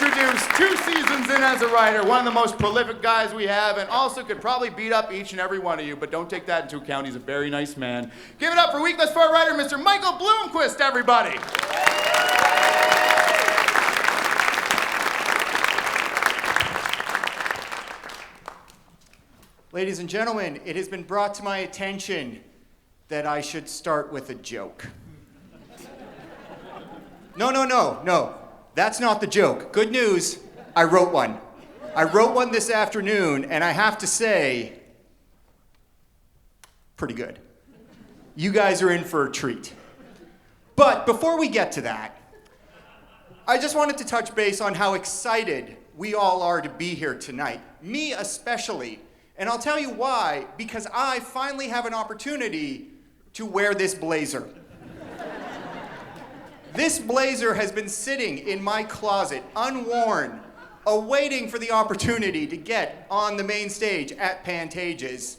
introduce 2 seasons in as a writer, one of the most prolific guys we have, and also could probably beat up each and every one of you, but don't take that into account. He's a very nice man. Give it up for Weakness for a writer, Mr. Michael Blomquist, everybody. Ladies and gentlemen, it has been brought to my attention that I should start with a joke. No. That's not the joke. Good news, I wrote one. I wrote one this afternoon, and I have to say, pretty good. You guys are in for a treat. But before we get to that, I just wanted to touch base on how excited we all are to be here tonight. Me especially. And I'll tell you why, because I finally have an opportunity to wear this blazer. This blazer has been sitting in my closet, unworn, awaiting for the opportunity to get on the main stage at Pantages.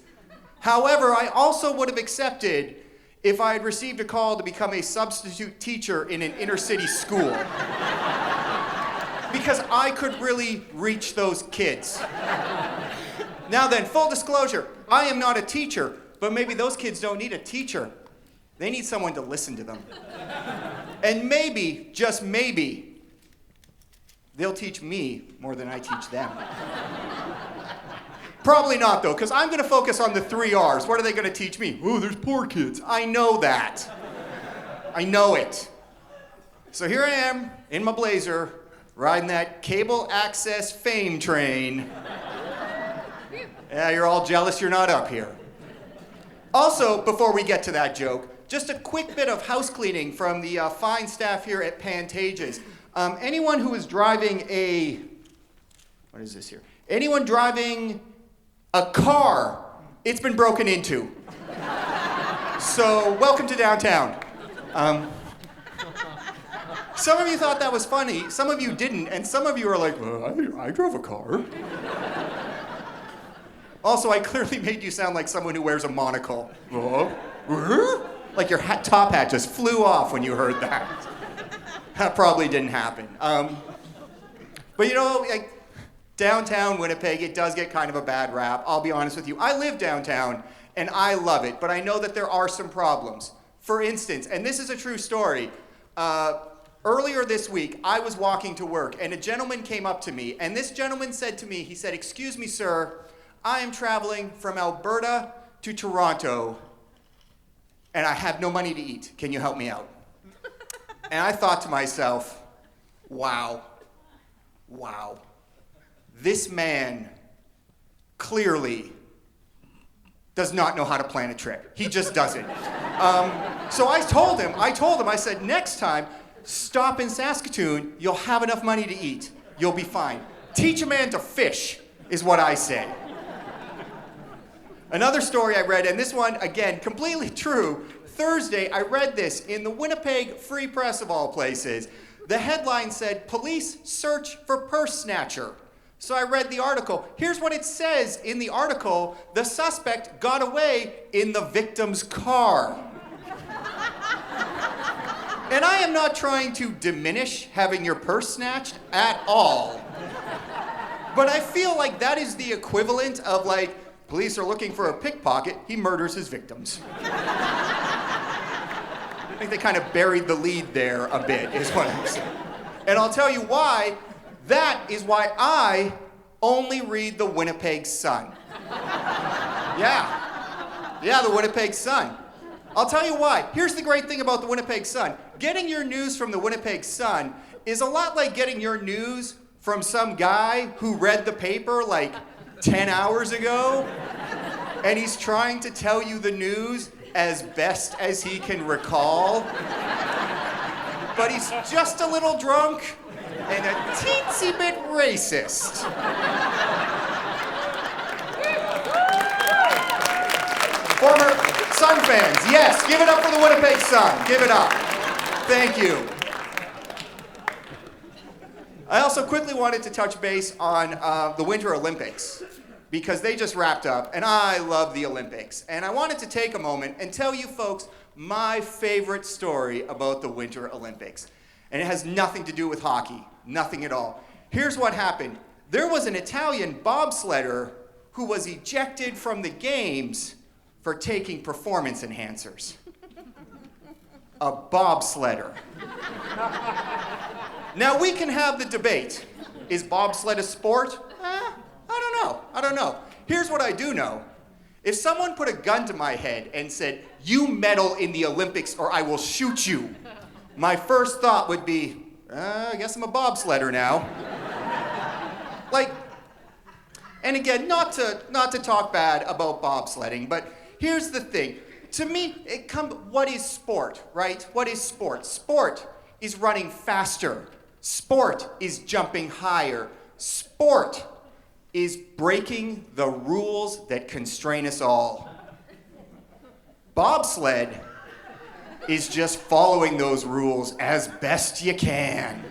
However, I also would have accepted if I had received a call to become a substitute teacher in an inner city school. Because I could really reach those kids. Now then, full disclosure, I am not a teacher, but maybe those kids don't need a teacher. They need someone to listen to them. And maybe, just maybe, they'll teach me more than I teach them. Probably not, though, because I'm going to focus on the 3 R's. What are they going to teach me? Oh, there's poor kids. I know that. I know it. So here I am, in my blazer, riding that cable access fame train. Yeah, you're all jealous you're not up here. Also, before we get to that joke, just a quick bit of house cleaning from the fine staff here at Pantages. Anyone who is driving what is this here? Anyone driving a car, it's been broken into. So, welcome to downtown. Some of you thought that was funny, some of you didn't, and some of you are like, I drove a car. Also, I clearly made you sound like someone who wears a monocle. Like your top hat just flew off when you heard that. That probably didn't happen. But you know, like, downtown Winnipeg, it does get kind of a bad rap. I'll be honest with you. I live downtown, and I love it, but I know that there are some problems. For instance, and this is a true story, earlier this week, I was walking to work, and a gentleman came up to me, and this gentleman said to me, he said, "Excuse me, sir, I am traveling from Alberta to Toronto, and I have no money to eat. Can you help me out?" And I thought to myself, wow. This man clearly does not know how to plan a trip. He just doesn't. So I told him, I said, next time, stop in Saskatoon, you'll have enough money to eat. You'll be fine. Teach a man to fish, is what I say. Another story I read, and this one, again, completely true. Thursday, I read this in the Winnipeg Free Press of all places. The headline said, "Police search for purse snatcher." So I read the article. Here's what it says in the article. The suspect got away in the victim's car. And I am not trying to diminish having your purse snatched at all. But I feel like that is the equivalent of, like, police are looking for a pickpocket, he murders his victims. I think they kind of buried the lead there a bit, is what I'm saying. And I'll tell you why. That is why I only read the Winnipeg Sun. Yeah, the Winnipeg Sun. I'll tell you why. Here's the great thing about the Winnipeg Sun. Getting your news from the Winnipeg Sun is a lot like getting your news from some guy who read the paper like 10 hours ago, and he's trying to tell you the news as best as he can recall. But he's just a little drunk and a teensy bit racist. Former Sun fans, yes, give it up for the Winnipeg Sun. Give it up. Thank you. I also quickly wanted to touch base on the Winter Olympics, because they just wrapped up, and I love the Olympics. And I wanted to take a moment and tell you folks my favorite story about the Winter Olympics. And it has nothing to do with hockey, nothing at all. Here's what happened. There was an Italian bobsledder who was ejected from the games for taking performance enhancers. A bobsledder. Now we can have the debate. Is bobsled a sport? I don't know. Here's what I do know. If someone put a gun to my head and said, "You medal in the Olympics or I will shoot you," my first thought would be, I guess I'm a bobsledder now. Like, and again, not to talk bad about bobsledding, but here's the thing. To me, what is sport, right? What is sport? Sport is running faster. Sport is jumping higher. Sport is breaking the rules that constrain us all. Bobsled is just following those rules as best you can.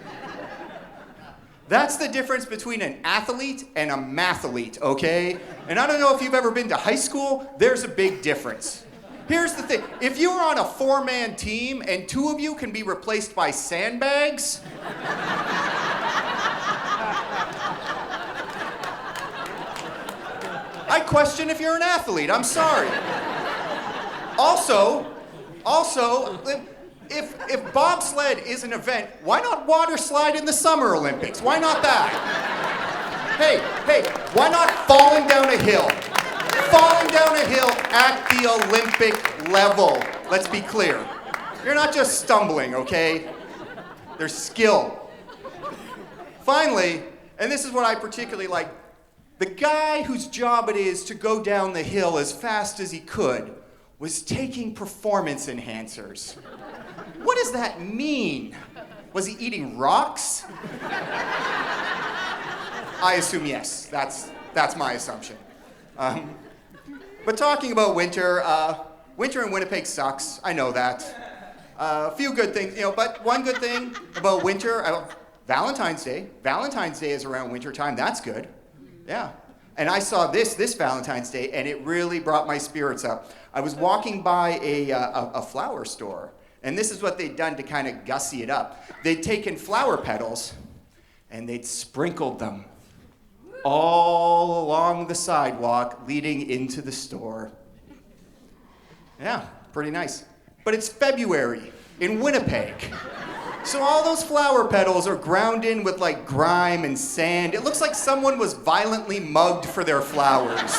That's the difference between an athlete and a mathlete, okay? And I don't know if you've ever been to high school, there's a big difference. Here's the thing, if you're on a 4-man team and 2 of you can be replaced by sandbags, I question if you're an athlete, I'm sorry. Also, if bobsled is an event, why not water slide in the Summer Olympics? Why not that? Hey, why not falling down a hill? Falling down a hill at the Olympic level. Let's be clear. You're not just stumbling, okay? There's skill. Finally, and this is what I particularly like, the guy whose job it is to go down the hill as fast as he could was taking performance enhancers. What does that mean? Was he eating rocks? I assume yes. That's my assumption. But talking about winter, winter in Winnipeg sucks. I know that. A few good things, but one good thing about winter, Valentine's Day. Valentine's Day is around winter time. That's good. Yeah. And I saw this Valentine's Day, and it really brought my spirits up. I was walking by a flower store, and this is what they'd done to kind of gussy it up. They'd taken flower petals, and they'd sprinkled them all along the sidewalk leading into the store. Yeah, pretty nice. But it's February in Winnipeg. So all those flower petals are ground in with like grime and sand. It looks like someone was violently mugged for their flowers.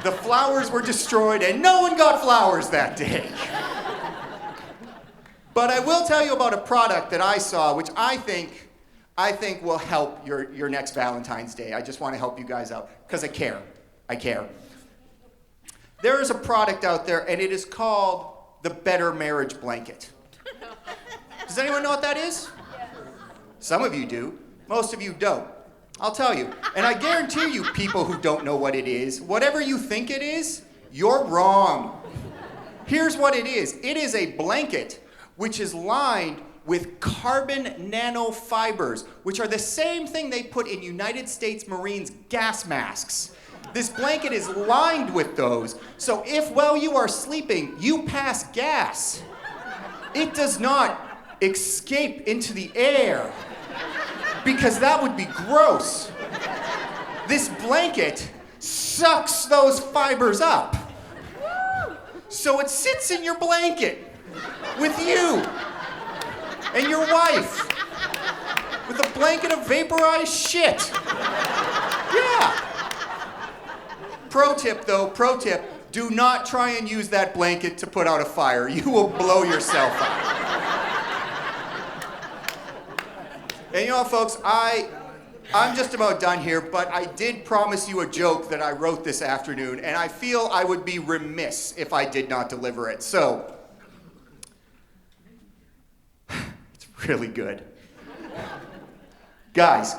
The flowers were destroyed and no one got flowers that day. But I will tell you about a product that I saw, which I think will help your next Valentine's Day. I just want to help you guys out, because I care. There is a product out there, and it is called the Better Marriage Blanket. Does anyone know what that is? Some of you do. Most of you don't. I'll tell you. And I guarantee you, people who don't know what it is, whatever you think it is, you're wrong. Here's what it is. It is a blanket which is lined with carbon nanofibers, which are the same thing they put in United States Marines gas masks. This blanket is lined with those, so if while you are sleeping, you pass gas, it does not escape into the air, because that would be gross. This blanket sucks those fibers up. So it sits in your blanket with you and your wife with a blanket of vaporized shit. Yeah. Pro tip, do not try and use that blanket to put out a fire. You will blow yourself up. And you know, folks, I'm just about done here, but I did promise you a joke that I wrote this afternoon, and I feel I would be remiss if I did not deliver it. So, it's really good. Guys,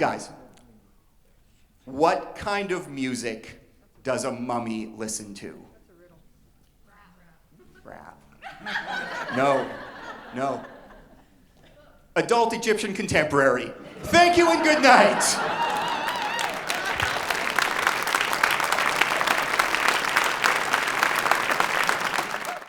what kind of music does a mummy listen to? Rap. No. Adult Egyptian contemporary. Thank you and good night.